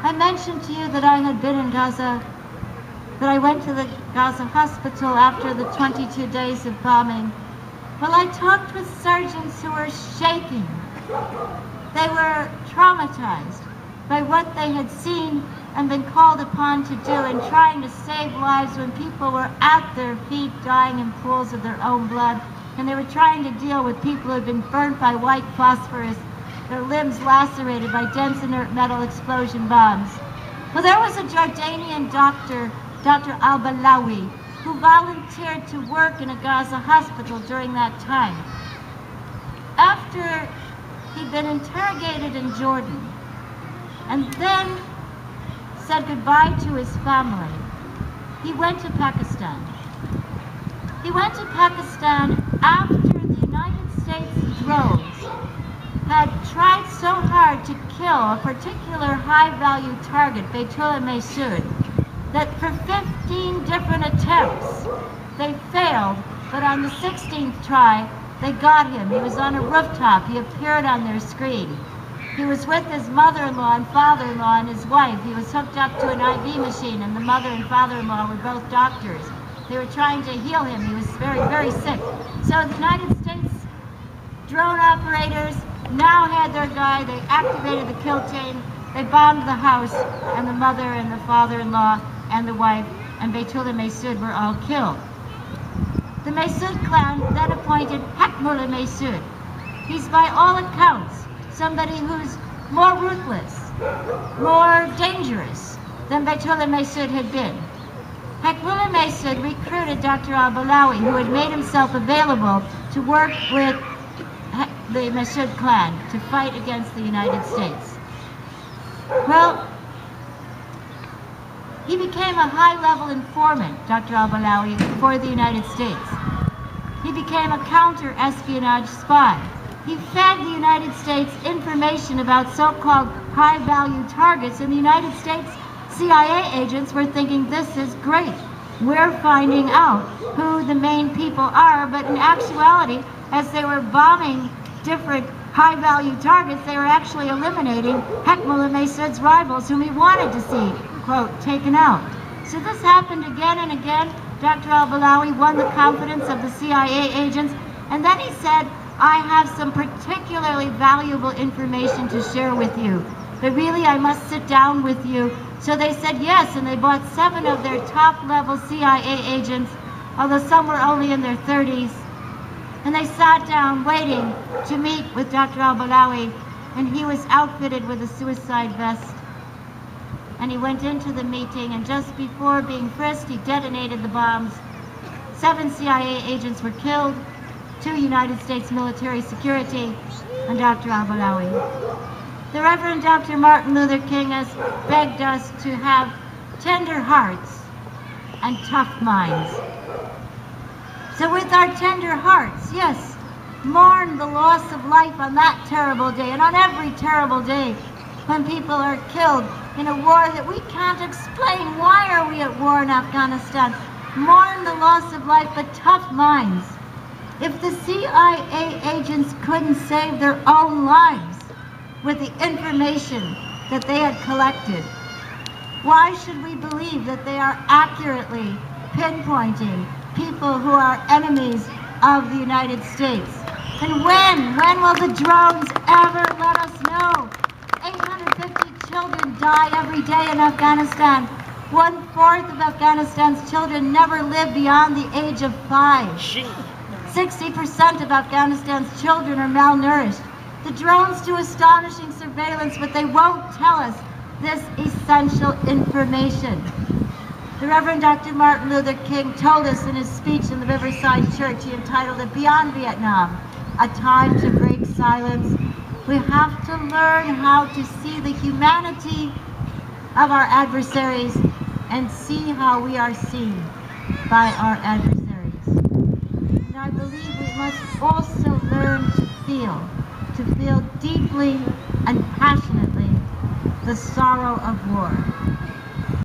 I mentioned to you that I had been in Gaza, that I went to the Gaza hospital after the 22 days of bombing. Well, I talked with surgeons who were shaking. They were traumatized by what they had seen and been called upon to do in trying to save lives when people were at their feet dying in pools of their own blood, and they were trying to deal with people who had been burnt by white phosphorus, their limbs lacerated by dense inert metal explosion bombs. Well, there was a Jordanian doctor, Dr. Al-Balawi, who volunteered to work in a Gaza hospital during that time. After he'd been interrogated in Jordan and then said goodbye to his family, he went to Pakistan. He went to Pakistan after the United States drones had tried so hard to kill a particular high-value target, Baitullah Mehsud, that for 15 different attempts they failed, but on the 16th try they got him. He was on a rooftop. He appeared on their screen. He was with his mother-in-law and father-in-law and his wife. He was hooked up to an IV machine, and the mother and father-in-law were both doctors. They were trying to heal him. He was very, very sick. So the United States drone operators now had their guy. They activated the kill chain. They bombed the house, and the mother and the father-in-law and the wife and Baitullah Mehsud were all killed. The Mehsud clan then appointed Hekmullah Mehsud. He's by all accounts somebody who's more ruthless, more dangerous than Baitullah Mehsud had been. Hekmullah Mehsud recruited Dr. Al-Balawi, who had made himself available to work with the Mehsud clan to fight against the United States. Well, he became a high-level informant, Dr. Al-Balawi, for the United States. He became a counter-espionage spy. He fed the United States information about so-called high-value targets, and the United States CIA agents were thinking, this is great. We're finding out who the main people are, but in actuality, as they were bombing different high-value targets, they were actually eliminating Hekmullah Mehsud's rivals, whom he wanted to see, quote, taken out. So this happened again and again. Dr. Al-Balawi won the confidence of the CIA agents, and then he said, I have some particularly valuable information to share with you, but really I must sit down with you. So they said yes, and they bought 7 of their top-level CIA agents, although some were only in their 30s, and they sat down waiting to meet with Dr. Al-Balawi, and he was outfitted with a suicide vest. And he went into the meeting, and just before being frisked, he detonated the bombs. 7 CIA agents were killed, 2 United States military security, and Dr. Al-Balawi. The Reverend Dr. Martin Luther King has begged us to have tender hearts and tough minds. So with our tender hearts, yes, mourn the loss of life on that terrible day, and on every terrible day when people are killed in a war that we can't explain. Why are we at war in Afghanistan? Mourn the loss of life, but tough minds. If the CIA agents couldn't save their own lives with the information that they had collected, why should we believe that they are accurately pinpointing people who are enemies of the United States? And when will the drones ever let us know? 850 children die every day in Afghanistan. 1/4 of Afghanistan's children never live beyond the age of 5. 60% of Afghanistan's children are malnourished. The drones do astonishing surveillance, but they won't tell us this essential information. The Reverend Dr. Martin Luther King told us in his speech in the Riverside Church, he entitled it Beyond Vietnam, A Time to Break Silence. We have to learn how to see the humanity of our adversaries and see how we are seen by our adversaries. And I believe we must also learn to feel deeply and passionately the sorrow of war.